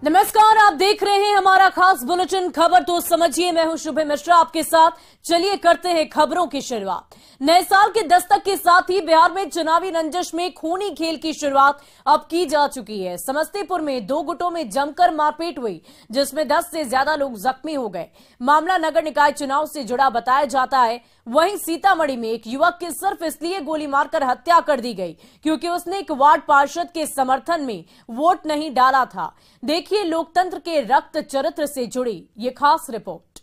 नमस्कार, आप देख रहे हैं हमारा खास बुलेटिन खबर तो समझिए। मैं हूं शुभ मिश्रा आपके साथ। चलिए करते हैं खबरों की शुरुआत। नए साल के दस्तक के साथ ही बिहार में चुनावी रंजिश में खूनी खेल की शुरुआत अब की जा चुकी है। समस्तीपुर में दो गुटों में जमकर मारपीट हुई, जिसमें 10 से ज्यादा लोग जख्मी हो गए। मामला नगर निकाय चुनाव से जुड़ा बताया जाता है। वहीं सीतामढ़ी में एक युवक की सिर्फ इसलिए गोली मारकर हत्या कर दी गई क्योंकि उसने एक वार्ड पार्षद के समर्थन में वोट नहीं डाला था। देखिए लोकतंत्र के रक्त चरित्र से जुड़ी ये खास रिपोर्ट।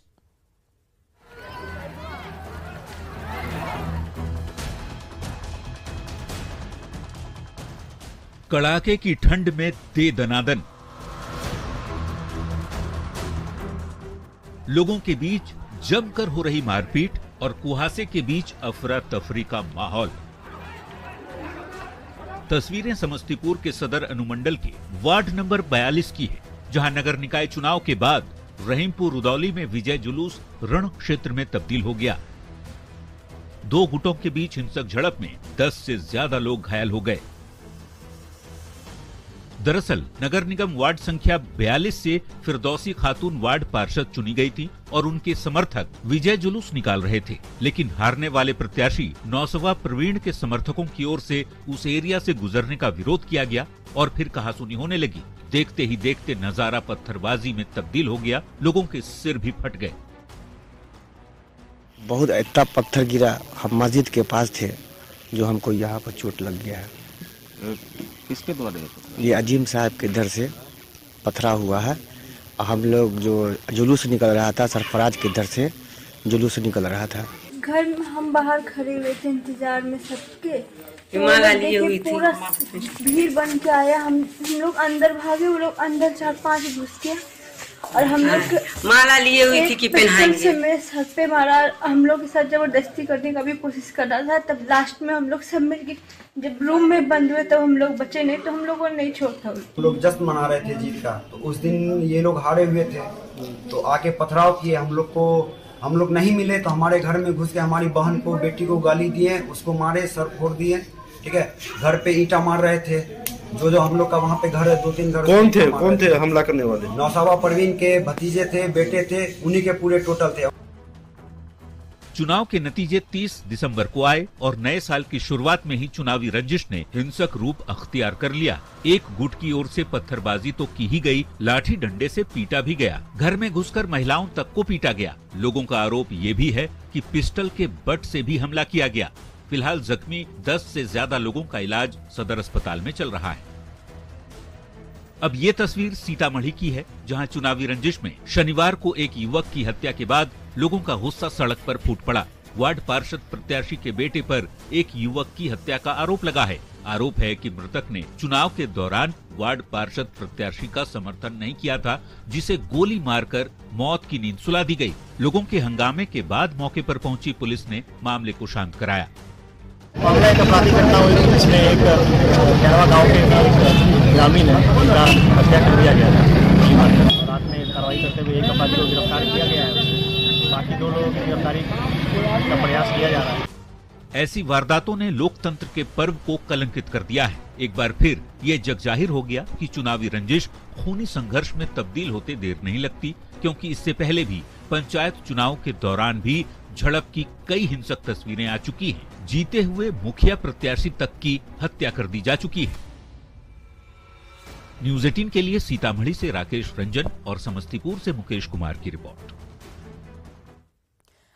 कड़ाके की ठंड में दे दनादन, लोगों के बीच जमकर हो रही मारपीट और कुहासे के बीच अफरा तफरी का माहौल। तस्वीरें समस्तीपुर के सदर अनुमंडल के वार्ड नंबर 42 की है, जहां नगर निकाय चुनाव के बाद रहीमपुर रुदौली में विजय जुलूस रण क्षेत्र में तब्दील हो गया। दो गुटों के बीच हिंसक झड़प में 10 से ज्यादा लोग घायल हो गए। दरअसल नगर निगम वार्ड संख्या 42 से फिरदौसी खातून वार्ड पार्षद चुनी गई थी और उनके समर्थक विजय जुलूस निकाल रहे थे, लेकिन हारने वाले प्रत्याशी नौसवा प्रवीण के समर्थकों की ओर से उस एरिया से गुजरने का विरोध किया गया और फिर कहासुनी होने लगी। देखते ही देखते नजारा पत्थरबाजी में तब्दील हो गया, लोगों के सिर भी फट गए। बहुत इतना पत्थर गिरा, हम मस्जिद के पास थे, जो हमको यहाँ पर चोट लग गया है। किसके द्वारा? ये अजीम साहब के इधर से पथरा हुआ है। हम लोग जो जुलूस निकल रहा था, सरफराज के इधर से जुलूस निकल रहा था। घर में हम बाहर खड़े हुए थे इंतजार में सबके, तो पूरा भीड़ बन के आया। हम लोग अंदर भागे, वो लोग अंदर 4-5 घुस के और हम लोग माला लिए हुई थी कि पहनाएंगे। मेरे सर पे मारा, हम लोग के साथ जबरदस्ती करने का भी कोशिश कर रहा था। तब लास्ट में हम लोग सब मिलके जब रूम में बंद हुए तब हम लोग बचे नहीं, तो हम लोगों ने नहीं छोड़ा। हम लोग जश्न मना रहे थे जीत का, तो उस दिन ये लोग हारे हुए थे, तो आके पथराव किए हम लोग नहीं मिले, तो हमारे घर में घुस के हमारी बहन को, बेटी को गाली दिए, उसको मारे, सर फोड़ दिए। ठीक है, घर पे ईंटा मार रहे थे। जो हम लोग का वहाँ पे घर है, 2-3 घर। कौन थे हमला करने वाले? नौसवा परवीन के भतीजे थे, बेटे थे, उन्हीं के पूरे टोटल थे। चुनाव के नतीजे 30 दिसंबर को आए और नए साल की शुरुआत में ही चुनावी रंजिश ने हिंसक रूप अख्तियार कर लिया। एक गुट की ओर से पत्थरबाजी तो की ही गई, लाठी डंडे से पीटा भी गया। घर में घुसकर महिलाओं तक को पीटा गया। लोगों का आरोप ये भी है कि पिस्टल के बट से भी हमला किया गया। फिलहाल जख्मी 10 से ज्यादा लोगों का इलाज सदर अस्पताल में चल रहा है। अब ये तस्वीर सीतामढ़ी की है, जहां चुनावी रंजिश में शनिवार को एक युवक की हत्या के बाद लोगों का गुस्सा सड़क पर फूट पड़ा। वार्ड पार्षद प्रत्याशी के बेटे पर एक युवक की हत्या का आरोप लगा है। आरोप है कि मृतक ने चुनाव के दौरान वार्ड पार्षद प्रत्याशी का समर्थन नहीं किया था, जिसे गोली मारकर मौत की नींद सुला दी गई। लोगों के हंगामे के बाद मौके पर पहुंची पुलिस ने मामले को शांत कराया। मामला एक अपराधी घटना हुई, जिसमें एक कैरवा गांव के ग्रामीण है, उनका हत्या कर दिया गया था। रात में कार्रवाई करते हुए एक अपराधी को गिरफ्तार किया गया है। बाकी 2 लोगों की गिरफ्तारी का प्रयास किया जा रहा है। ऐसी वारदातों ने लोकतंत्र के पर्व को कलंकित कर दिया है। एक बार फिर ये जग जाहिर हो गया कि चुनावी रंजिश खूनी संघर्ष में तब्दील होते देर नहीं लगती, क्योंकि इससे पहले भी पंचायत चुनाव के दौरान भी झड़प की कई हिंसक तस्वीरें आ चुकी हैं। जीते हुए मुखिया प्रत्याशी तक की हत्या कर दी जा चुकी है। न्यूज़ 18 के लिए सीतामढ़ी से राकेश रंजन और समस्तीपुर से मुकेश कुमार की रिपोर्ट।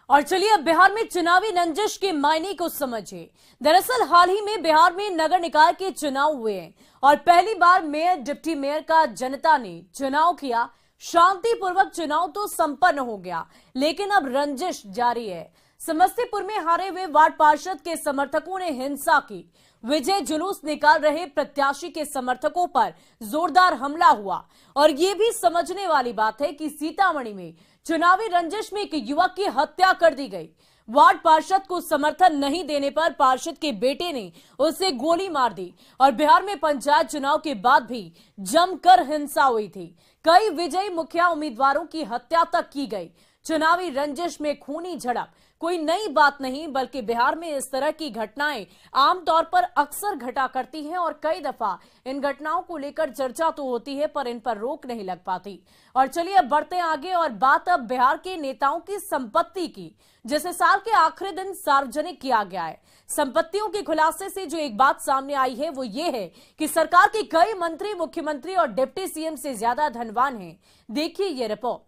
और चलिए अब बिहार में चुनावी रंजिश के मायने को समझिए। दरअसल हाल ही में बिहार में नगर निकाय के चुनाव हुए हैं और पहली बार मेयर, डिप्टी मेयर का जनता ने चुनाव किया। शांतिपूर्वक चुनाव तो संपन्न हो गया, लेकिन अब रंजिश जारी है। समस्तीपुर में हारे हुए वार्ड पार्षद के समर्थकों ने हिंसा की। विजय जुलूस निकाल रहे प्रत्याशी के समर्थकों पर जोरदार हमला हुआ। और ये भी समझने वाली बात है कि सीतामढ़ी में चुनावी रंजिश में एक युवक की हत्या कर दी गई। वार्ड पार्षद को समर्थन नहीं देने पर पार्षद के बेटे ने उसे गोली मार दी। और बिहार में पंचायत चुनाव के बाद भी जमकर हिंसा हुई थी। कई विजयी मुखिया उम्मीदवारों की हत्या तक की गई। चुनावी रंजिश में खूनी झड़प कोई नई बात नहीं, बल्कि बिहार में इस तरह की घटनाएं आमतौर पर अक्सर घटा करती हैं और कई दफा इन घटनाओं को लेकर चर्चा तो होती है पर इन पर रोक नहीं लग पाती। और चलिए अब बढ़ते आगे और बात अब बिहार के नेताओं की संपत्ति की, जिसे साल के आखिरी दिन सार्वजनिक किया गया है। संपत्तियों के खुलासे से जो एक बात सामने आई है वो ये है कि सरकार के कई मंत्री, मुख्यमंत्री और डिप्टी सीएम से ज्यादा धनवान हैं। देखिए ये रिपोर्ट।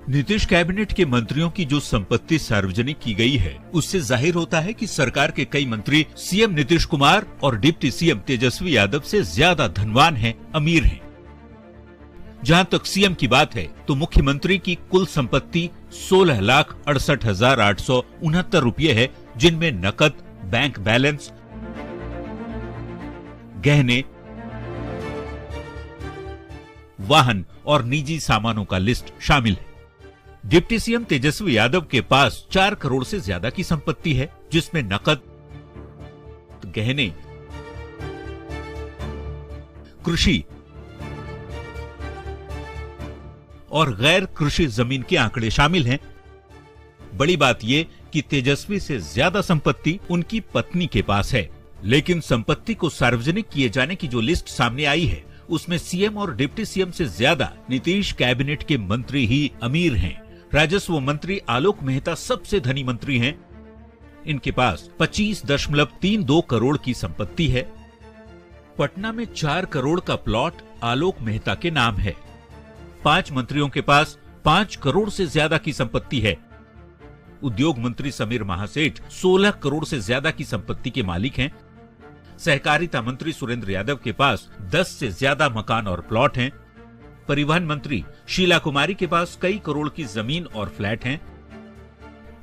नीतीश कैबिनेट के मंत्रियों की जो संपत्ति सार्वजनिक की गई है, उससे जाहिर होता है कि सरकार के कई मंत्री सीएम नीतीश कुमार और डिप्टी सीएम तेजस्वी यादव से ज्यादा धनवान हैं, अमीर हैं। जहां तक सीएम की बात है तो मुख्यमंत्री की कुल संपत्ति 16,68,869 रुपये है, जिनमें नकद, बैंक बैलेंस, गहने, वाहन और निजी सामानों का लिस्ट शामिल है। डिप्टी सीएम तेजस्वी यादव के पास 4 करोड़ से ज्यादा की संपत्ति है, जिसमें नकद, गहने, कृषि और गैर कृषि जमीन के आंकड़े शामिल हैं। बड़ी बात यह कि तेजस्वी से ज्यादा संपत्ति उनकी पत्नी के पास है, लेकिन संपत्ति को सार्वजनिक किए जाने की जो लिस्ट सामने आई है, उसमें सीएम और डिप्टी सीएम से ज्यादा नीतीश कैबिनेट के मंत्री ही अमीर हैं। राजस्व मंत्री आलोक मेहता सबसे धनी मंत्री हैं। इनके पास 25.32 करोड़ की संपत्ति है। पटना में 4 करोड़ का प्लॉट आलोक मेहता के नाम है। 5 मंत्रियों के पास 5 करोड़ से ज्यादा की संपत्ति है। उद्योग मंत्री समीर महासेठ 16 करोड़ से ज्यादा की संपत्ति के मालिक हैं। सहकारिता मंत्री सुरेंद्र यादव के पास 10 से ज्यादा मकान और प्लॉट हैं। परिवहन मंत्री शीला कुमारी के पास कई करोड़ की जमीन और फ्लैट हैं।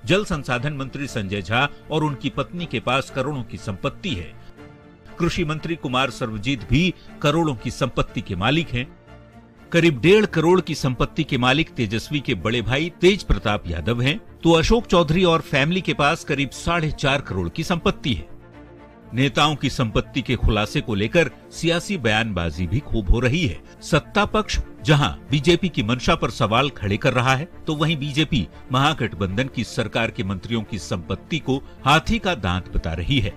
जल संसाधन मंत्री संजय झा और उनकी पत्नी के पास करोड़ों की संपत्ति है। कृषि मंत्री कुमार सर्वजीत भी करोड़ों की संपत्ति के मालिक हैं। करीब 1.5 करोड़ की संपत्ति के मालिक तेजस्वी के बड़े भाई तेज प्रताप यादव हैं, तो अशोक चौधरी और फैमिली के पास करीब 4.5 करोड़ की संपत्ति है। नेताओं की संपत्ति के खुलासे को लेकर सियासी बयानबाजी भी खूब हो रही है। सत्ता पक्ष जहां बीजेपी की मंशा पर सवाल खड़े कर रहा है, तो वहीं बीजेपी महागठबंधन की सरकार के मंत्रियों की संपत्ति को हाथी का दांत बता रही है।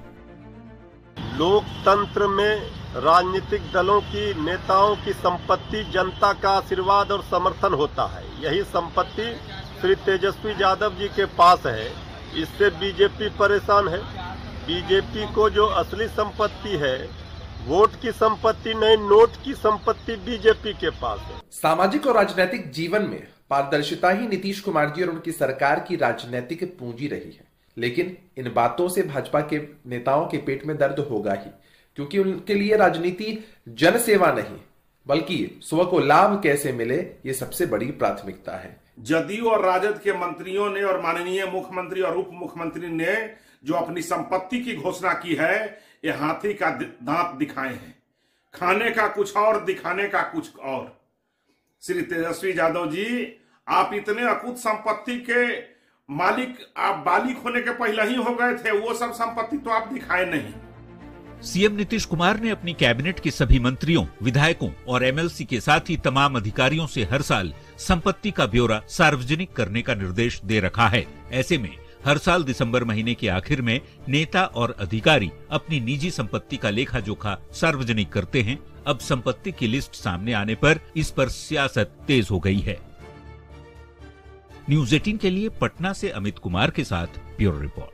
लोकतंत्र में राजनीतिक दलों की नेताओं की संपत्ति जनता का आशीर्वाद और समर्थन होता है। यही संपत्ति श्री तेजस्वी यादव जी के पास है। इससे बीजेपी परेशान है। बीजेपी को जो असली संपत्ति है, वोट की संपत्ति नहीं, नोट की संपत्ति बीजेपी के पास है। सामाजिक और राजनीतिक जीवन में पारदर्शिता ही नीतीश कुमार जी और उनकी सरकार की राजनीतिक पूंजी रही है। लेकिन इन बातों से भाजपा के नेताओं के पेट में दर्द होगा ही, क्योंकि उनके लिए राजनीति जनसेवा नहीं बल्कि स्व को लाभ कैसे मिले, ये सबसे बड़ी प्राथमिकता है। जदयू और राजद के मंत्रियों ने और माननीय मुख्यमंत्री और उप मुख्यमंत्री ने जो अपनी संपत्ति की घोषणा की है, ये हाथी का दांत दिखाए हैं। खाने का कुछ और, दिखाने का कुछ और। श्री तेजस्वी यादव जी, आप इतने अकूत संपत्ति के मालिक, आप बालिक होने के पहले ही हो गए थे। वो सब संपत्ति तो आप दिखाए नहीं। सीएम नीतीश कुमार ने अपनी कैबिनेट के सभी मंत्रियों, विधायकों और एमएलसी के साथ ही तमाम अधिकारियों से हर साल संपत्ति का ब्यौरा सार्वजनिक करने का निर्देश दे रखा है। ऐसे में हर साल दिसंबर महीने के आखिर में नेता और अधिकारी अपनी निजी संपत्ति का लेखा जोखा सार्वजनिक करते हैं। अब संपत्ति की लिस्ट सामने आने पर इस पर सियासत तेज हो गई है। न्यूज़ 18 के लिए पटना से अमित कुमार के साथ ब्यूरो रिपोर्ट।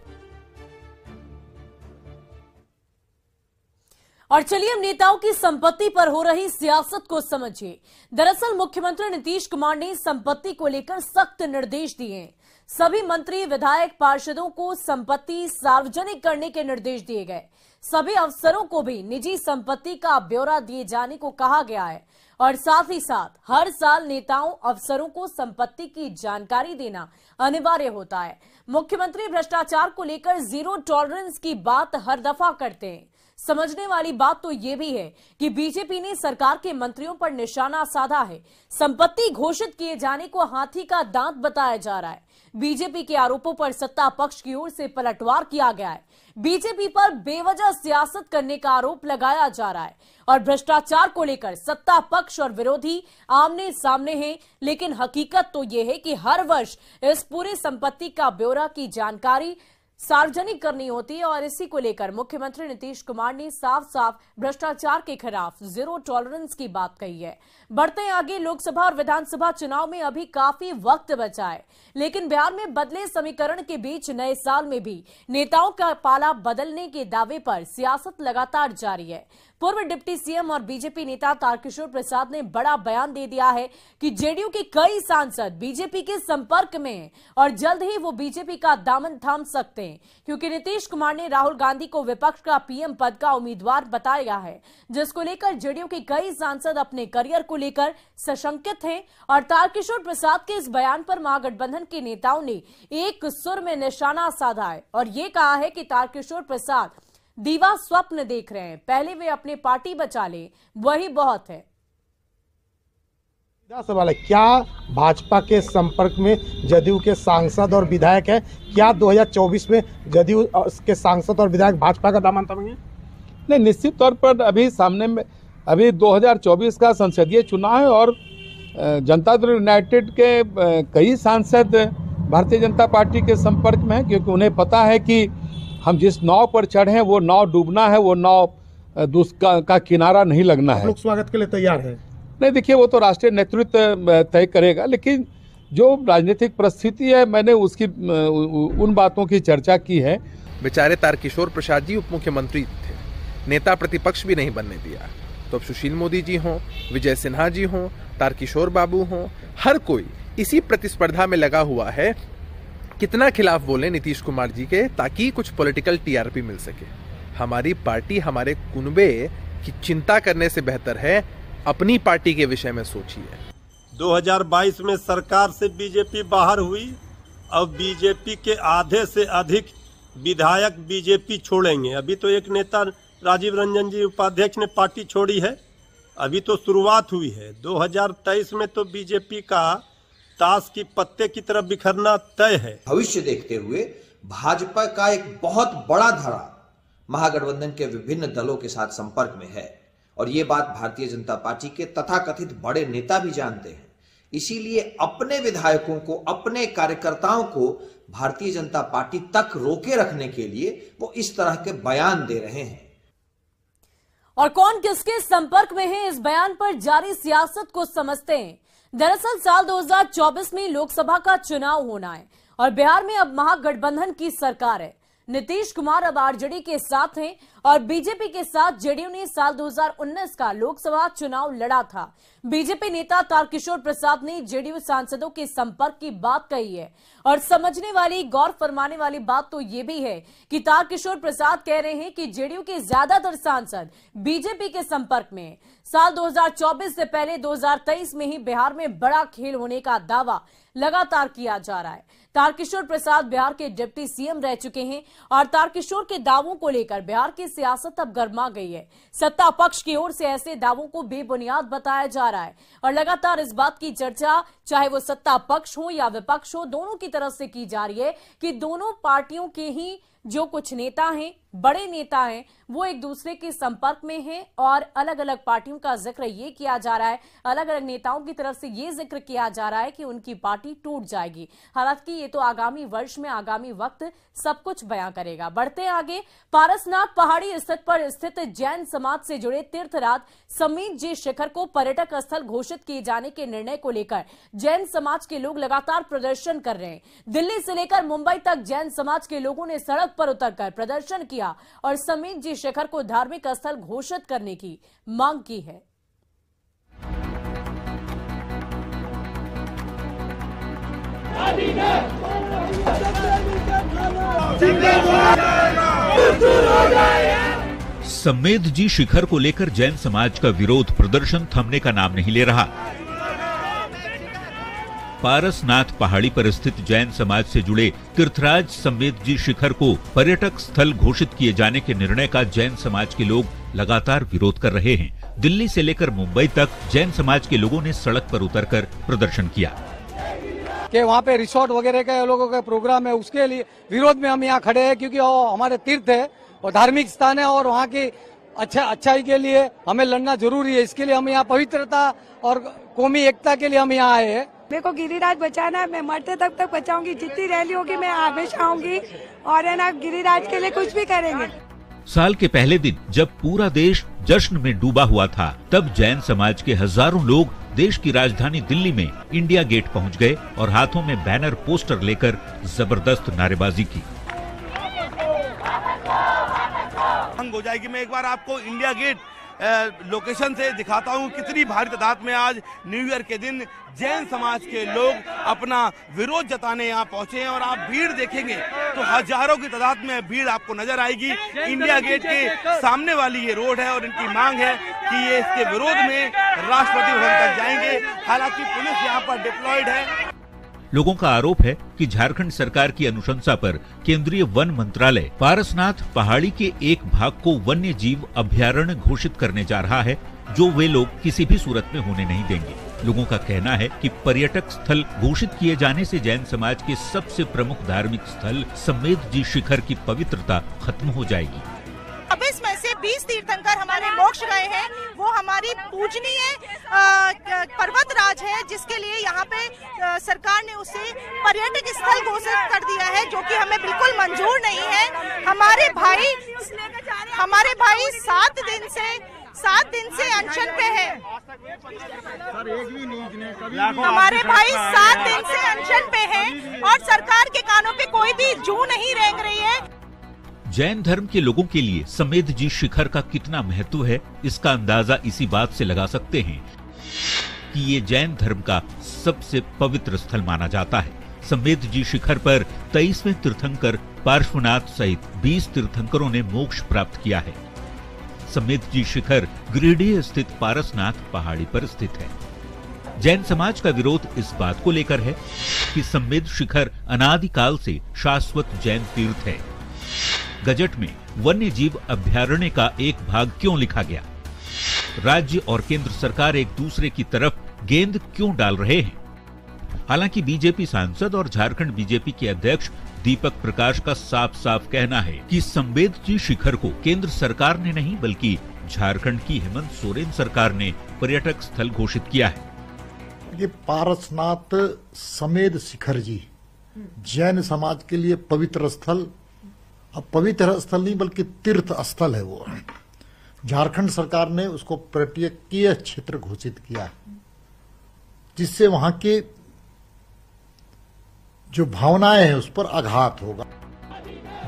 और चलिए हम नेताओं की संपत्ति पर हो रही सियासत को समझिए। दरअसल मुख्यमंत्री नीतीश कुमार ने संपत्ति को लेकर सख्त निर्देश दिए। सभी मंत्री, विधायक, पार्षदों को संपत्ति सार्वजनिक करने के निर्देश दिए गए। सभी अफसरों को भी निजी संपत्ति का ब्यौरा दिए जाने को कहा गया है और साथ ही साथ हर साल नेताओं, अफसरों को संपत्ति की जानकारी देना अनिवार्य होता है। मुख्यमंत्री भ्रष्टाचार को लेकर जीरो टॉलरेंस की बात हर दफा करते हैं। समझने वाली बात तो ये भी है कि बीजेपी ने सरकार के मंत्रियों पर निशाना साधा है। संपत्ति घोषित किए जाने को हाथी का दांत बताया जा रहा है। बीजेपी के आरोपों पर सत्ता पक्ष की ओर से पलटवार किया गया है। बीजेपी पर बेवजह सियासत करने का आरोप लगाया जा रहा है और भ्रष्टाचार को लेकर सत्ता पक्ष और विरोधी आमने सामने हैं। लेकिन हकीकत तो यह है कि हर वर्ष इस पूरी संपत्ति का ब्यौरा की जानकारी सार्वजनिक करनी होती है और इसी को लेकर मुख्यमंत्री नीतीश कुमार ने साफ साफ भ्रष्टाचार के खिलाफ जीरो टॉलरेंस की बात कही है। बढ़ते हैं आगे। लोकसभा और विधानसभा चुनाव में अभी काफी वक्त बचा है, लेकिन बिहार में बदले समीकरण के बीच नए साल में भी नेताओं का पाला बदलने के दावे पर सियासत लगातार जारी है। पूर्व डिप्टी सीएम और बीजेपी नेता तारकिशोर प्रसाद ने बड़ा बयान दे दिया है कि जेडीयू के कई सांसद बीजेपी के संपर्क में हैं और जल्द ही वो बीजेपी का दामन थाम सकते हैं, क्योंकि नीतीश कुमार ने राहुल गांधी को विपक्ष का पीएम पद का उम्मीदवार बताया है, जिसको लेकर जेडीयू के कई सांसद अपने करियर को लेकर सशंकित हैं। और तारकिशोर प्रसाद के इस बयान पर महागठबंधन के नेताओं ने एक सुर में निशाना साधा है और ये कहा है कि तारकिशोर प्रसाद दीवा स्वप्न देख रहे हैं, पहले वे अपनी पार्टी बचा ले, वही बहुत है। सवाल है, क्या भाजपा के संपर्क में जदयू के सांसद और विधायक है? क्या 2024 में जदयू के सांसद और विधायक भाजपा का दामन थामेंगे? नहीं, निश्चित तौर पर अभी सामने में अभी 2024 का संसदीय चुनाव है और जनता दल यूनाइटेड के कई सांसद भारतीय जनता पार्टी के संपर्क में हैं, क्योंकि उन्हें पता है कि हम जिस नाव पर चढ़े हैं वो नाव डूबना है, वो नाव का किनारा नहीं लगना है। लोग स्वागत के लिए तैयार है? नहीं, देखिए वो तो राष्ट्रीय नेतृत्व तय करेगा, लेकिन जो राजनीतिक परिस्थिति है मैंने उसकी उन बातों की चर्चा की है। बेचारे तारकिशोर प्रसाद जी उप मुख्यमंत्री थे, नेता प्रतिपक्ष भी नहीं बनने दिया, तो अब सुशील मोदी जी हों, विजय सिन्हा जी हों, तारकिशोर बाबू हों, हर कोई इसी प्रतिस्पर्धा में लगा हुआ है कितना खिलाफ बोले नीतीश कुमार जी के, ताकि कुछ पॉलिटिकल टीआरपी मिल सके। हमारी पार्टी हमारे कुनबे की चिंता करने से बेहतर है अपनी पार्टी के विषय में सोचिए। 2022 में सरकार से बीजेपी बाहर हुई, अब बीजेपी के आधे से अधिक विधायक बीजेपी छोड़ेंगे। अभी तो एक नेता राजीव रंजन जी उपाध्यक्ष ने पार्टी छोड़ी है, अभी तो शुरुआत हुई है। 2023 में तो बीजेपी का ताश की पत्ते की तरफ बिखरना तय है। भविष्य देखते हुए भाजपा का एक बहुत बड़ा धारा महागठबंधन के विभिन्न दलों के साथ संपर्क में है और ये बात भारतीय जनता पार्टी के तथाकथित बड़े नेता भी जानते हैं। इसीलिए अपने विधायकों को, अपने कार्यकर्ताओं को भारतीय जनता पार्टी तक रोके रखने के लिए वो इस तरह के बयान दे रहे हैं। और कौन किसके संपर्क में है, इस बयान पर जारी सियासत को समझते हैं। दरअसल साल 2024 में लोकसभा का चुनाव होना है और बिहार में अब महागठबंधन की सरकार है। नीतीश कुमार अब आरजेडी के साथ हैं और बीजेपी के साथ जेडीयू ने साल 2019 का लोकसभा चुनाव लड़ा था। बीजेपी नेता तारकिशोर प्रसाद ने जेडीयू सांसदों के संपर्क की बात कही है और समझने वाली, गौर फरमाने वाली बात तो ये भी है कि तारकिशोर प्रसाद कह रहे हैं कि जेडीयू के ज्यादातर सांसद बीजेपी के संपर्क में। साल 2024 से पहले 2023 में ही बिहार में बड़ा खेल होने का दावा लगातार किया जा रहा है। तारकिशोर प्रसाद बिहार के डिप्टी सीएम रह चुके हैं और तारकिशोर के दावों को लेकर बिहार की सियासत अब गर्मा गई है। सत्ता पक्ष की ओर से ऐसे दावों को बेबुनियाद बताया जा रहा है और लगातार इस बात की चर्चा, चाहे वो सत्ता पक्ष हो या विपक्ष हो, दोनों की तरफ से की जा रही है कि दोनों पार्टियों के ही जो कुछ नेता हैं, बड़े नेता हैं, वो एक दूसरे के संपर्क में हैं और अलग अलग पार्टियों का जिक्र ये किया जा रहा है, अलग अलग नेताओं की तरफ से ये जिक्र किया जा रहा है कि उनकी पार्टी टूट जाएगी। हालांकि ये तो आगामी वर्ष में, आगामी वक्त सब कुछ बयां करेगा। बढ़ते आगे। पारसनाथ पहाड़ी स्थित जैन समाज से जुड़े तीर्थराज समीत जी शिखर को पर्यटक स्थल घोषित किए जाने के निर्णय को लेकर जैन समाज के लोग लगातार प्रदर्शन कर रहे हैं। दिल्ली से लेकर मुंबई तक जैन समाज के लोगों ने सड़क पर उतरकर प्रदर्शन किया और समीत जी शिखर को धार्मिक स्थल घोषित करने की मांग की है। समेत जी शिखर को लेकर जैन समाज का विरोध प्रदर्शन थमने का नाम नहीं ले रहा। पारसनाथ पहाड़ी पर स्थित जैन समाज से जुड़े तीर्थराज संवेद जी शिखर को पर्यटक स्थल घोषित किए जाने के निर्णय का जैन समाज के लोग लगातार विरोध कर रहे हैं। दिल्ली से लेकर मुंबई तक जैन समाज के लोगों ने सड़क पर उतरकर प्रदर्शन किया कि वहाँ पे रिसोर्ट वगैरह के लोगों का प्रोग्राम है, उसके लिए विरोध में हम यहाँ खड़े हैं, क्योंकि वो हमारे तीर्थ है और धार्मिक स्थान है और वहाँ की अच्छाई के लिए हमें लड़ना जरूरी है। इसके लिए हम यहाँ पवित्रता और कौमी एकता के लिए हम यहाँ आए हैं। मेरे को गिरिराज बचाना है, मैं मरते तक बचाऊंगी, जितनी रैली होगी मैं हमेशा आऊंगी और है ना गिरिराज के लिए कुछ भी करेंगे। साल के पहले दिन जब पूरा देश जश्न में डूबा हुआ था, तब जैन समाज के हजारों लोग देश की राजधानी दिल्ली में इंडिया गेट पहुंच गए और हाथों में बैनर पोस्टर लेकर जबरदस्त नारेबाजी की। हो जाएगी। मैं एक बार आपको इंडिया गेट लोकेशन से दिखाता हूं कितनी भारी तादाद में आज न्यू ईयर के दिन जैन समाज के लोग अपना विरोध जताने यहाँ पहुंचे हैं और आप भीड़ देखेंगे तो हजारों की तादाद में भीड़ आपको नजर आएगी। इंडिया गेट के सामने वाली ये रोड है और इनकी मांग है कि ये इसके विरोध में राष्ट्रपति भवन तक जाएंगे। हालांकि पुलिस यहाँ पर डिप्लॉयड है। लोगों का आरोप है कि झारखंड सरकार की अनुशंसा पर केंद्रीय वन मंत्रालय पारसनाथ पहाड़ी के एक भाग को वन्य जीव अभयारण्य घोषित करने जा रहा है, जो वे लोग किसी भी सूरत में होने नहीं देंगे। लोगों का कहना है कि पर्यटक स्थल घोषित किए जाने से जैन समाज के सबसे प्रमुख धार्मिक स्थल संवेद जी शिखर की पवित्रता खत्म हो जाएगी। अब इसमें से 20 तीर्थंकर हमारे मोक्ष गए हैं, वो हमारी पूजनीय पर्वत राज है, जिसके लिए यहाँ पे सरकार ने उसे पर्यटक स्थल घोषित कर दिया है, जो कि हमें बिल्कुल मंजूर नहीं है। हमारे भाई 7 दिन से अनशन पे है। हमारे भाई 7 दिन से अनशन पे हैं और सरकार के कानों पे कोई भी जू नहीं रेंग रही है। जैन धर्म के लोगों के लिए संवेद जी शिखर का कितना महत्व है, इसका अंदाजा इसी बात से लगा सकते हैं कि ये जैन धर्म का सबसे पवित्र स्थल माना जाता है। संवेद जी शिखर पर 23वें तीर्थंकर पार्श्वनाथ सहित 20 तीर्थंकरों ने मोक्ष प्राप्त किया है। संवेद जी शिखर गिरिडीह स्थित पारसनाथ पहाड़ी पर स्थित है। जैन समाज का विरोध इस बात को लेकर है कि संवेद शिखर अनादिकाल से शाश्वत जैन तीर्थ है। गजट में वन्य जीव अभयारण्य का एक भाग क्यों लिखा गया? राज्य और केंद्र सरकार एक दूसरे की तरफ गेंद क्यों डाल रहे हैं? हालांकि बीजेपी सांसद और झारखंड बीजेपी के अध्यक्ष दीपक प्रकाश का साफ साफ कहना है कि संवेद जी शिखर को केंद्र सरकार ने नहीं बल्कि झारखंड की हेमंत सोरेन सरकार ने पर्यटक स्थल घोषित किया है। ये पारसनाथ संवेद शिखर जी जैन समाज के लिए पवित्र स्थल, अब पवित्र स्थल नहीं बल्कि तीर्थ स्थल है। वो झारखंड सरकार ने उसको पर्यटकीय क्षेत्र घोषित किया, जिससे वहां के जो भावनाएं हैं उस पर आघात होगा।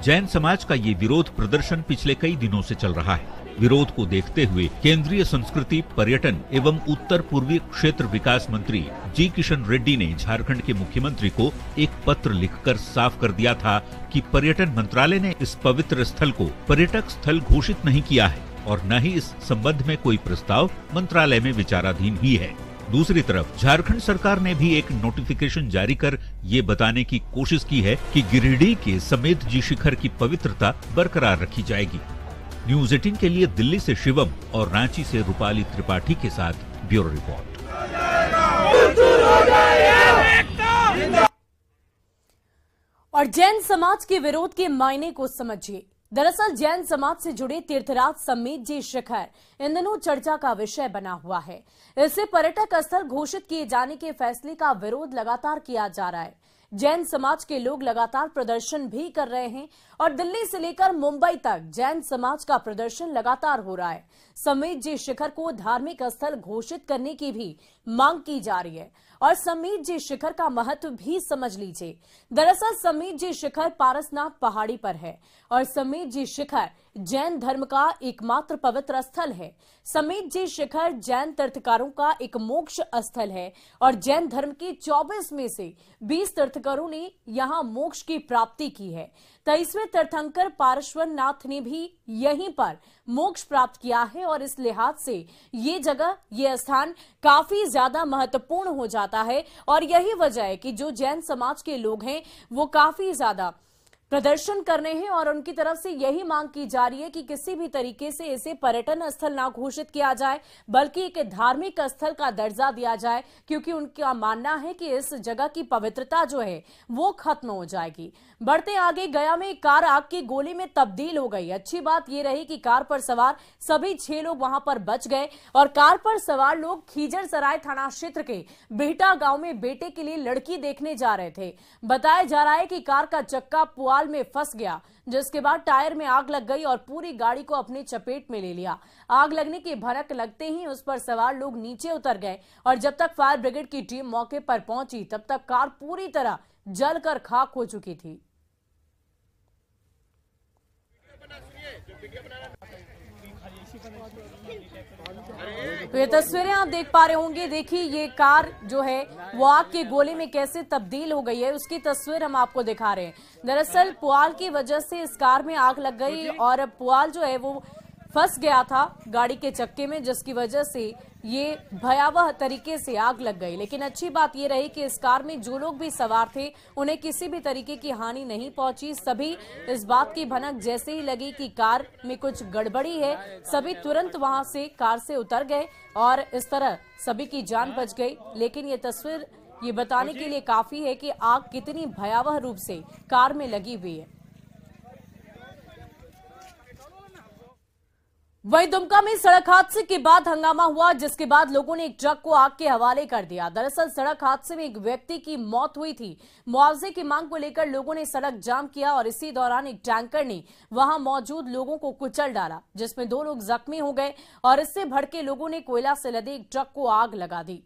जैन समाज का ये विरोध प्रदर्शन पिछले कई दिनों से चल रहा है। विरोध को देखते हुए केंद्रीय संस्कृति, पर्यटन एवं उत्तर पूर्वी क्षेत्र विकास मंत्री जी किशन रेड्डी ने झारखंड के मुख्यमंत्री को एक पत्र लिखकर साफ कर दिया था कि पर्यटन मंत्रालय ने इस पवित्र स्थल को पर्यटक स्थल घोषित नहीं किया है और न ही इस संबंध में कोई प्रस्ताव मंत्रालय में विचाराधीन ही है। दूसरी तरफ झारखंड सरकार ने भी एक नोटिफिकेशन जारी कर ये बताने की कोशिश की है कि गिरिडीह के संवेद जी शिखर की पवित्रता बरकरार रखी जाएगी। न्यूज़ 18 के लिए दिल्ली से शिवम और रांची से रूपाली त्रिपाठी के साथ ब्यूरो रिपोर्ट। और जैन समाज के विरोध के मायने को समझिए। दरअसल जैन समाज से जुड़े तीर्थराज संवेद जी शिखर इन दिनों चर्चा का विषय बना हुआ है। इसे पर्यटक स्थल घोषित किए जाने के फैसले का विरोध लगातार किया जा रहा है। जैन समाज के लोग लगातार प्रदर्शन भी कर रहे हैं और दिल्ली से लेकर मुंबई तक जैन समाज का प्रदर्शन लगातार हो रहा है। संवेद जी शिखर को धार्मिक स्थल घोषित करने की भी मांग की जा रही है और संवेद जी शिखर का महत्व भी समझ लीजिए। दरअसल संवेद जी शिखर पारसनाथ पहाड़ी पर है और संवेद जी शिखर जैन धर्म का एकमात्र पवित्र स्थल है। संवेद जी शिखर जैन तीर्थकारों का एक मोक्ष स्थल है और जैन धर्म के 24 में से 20 तीर्थकारों ने यहां मोक्ष की प्राप्ति की है 23वें तीर्थंकर पारश्वनाथ ने भी यहीं पर मोक्ष प्राप्त किया है और इस लिहाज से ये जगह, ये स्थान काफी ज्यादा महत्वपूर्ण हो जाता है। और यही वजह है कि जो जैन समाज के लोग हैं वो काफी ज्यादा प्रदर्शन कर रहे हैं और उनकी तरफ से यही मांग की जा रही है कि किसी भी तरीके से इसे पर्यटन स्थल ना घोषित किया जाए, बल्कि एक धार्मिक स्थल का दर्जा दिया जाए, क्योंकि उनका मानना है कि इस जगह की पवित्रता जो है वो खत्म हो जाएगी। बढ़ते आगे, गया में कार आग की गोली में तब्दील हो गई। अच्छी बात यह रही कि कार पर सवार सभी 6 लोग वहां पर बच गए और कार पर सवार लोग खीजरसराय थाना क्षेत्र के बिहटा गांव में बेटे के लिए लड़की देखने जा रहे थे। बताया जा रहा है कि कार का चक्का पुआल में फंस गया, जिसके बाद टायर में आग लग गई और पूरी गाड़ी को अपनी चपेट में ले लिया। आग लगने की भनक लगते ही उस पर सवार लोग नीचे उतर गए और जब तक फायर ब्रिगेड की टीम मौके पर पहुंची तब तक कार पूरी तरह जलकर खाक हो चुकी थी। तो ये तस्वीरें आप देख पा रहे होंगे। देखिए ये कार जो है वो आग के गोले में कैसे तब्दील हो गई है, उसकी तस्वीर हम आपको दिखा रहे हैं। दरअसल पुआल की वजह से इस कार में आग लग गई और पुआल जो है वो फंस गया था गाड़ी के चक्के में, जिसकी वजह से ये भयावह तरीके से आग लग गई। लेकिन अच्छी बात ये रही कि इस कार में जो लोग भी सवार थे उन्हें किसी भी तरीके की हानि नहीं पहुंची। सभी इस बात की भनक जैसे ही लगी कि कार में कुछ गड़बड़ी है, सभी तुरंत वहां से कार से उतर गए और इस तरह सभी की जान बच गई। लेकिन ये तस्वीर ये बताने के लिए काफी है कि आग कितनी भयावह रूप से कार में लगी हुई है। वहीं दुमका में सड़क हादसे के बाद हंगामा हुआ, जिसके बाद लोगों ने एक ट्रक को आग के हवाले कर दिया। दरअसल सड़क हादसे में एक व्यक्ति की मौत हुई थी। मुआवजे की मांग को लेकर लोगों ने सड़क जाम किया और इसी दौरान एक टैंकर ने वहां मौजूद लोगों को कुचल डाला, जिसमें 2 लोग जख्मी हो गए और इससे भड़के लोगों ने कोयला से लदे एक ट्रक को आग लगा दी।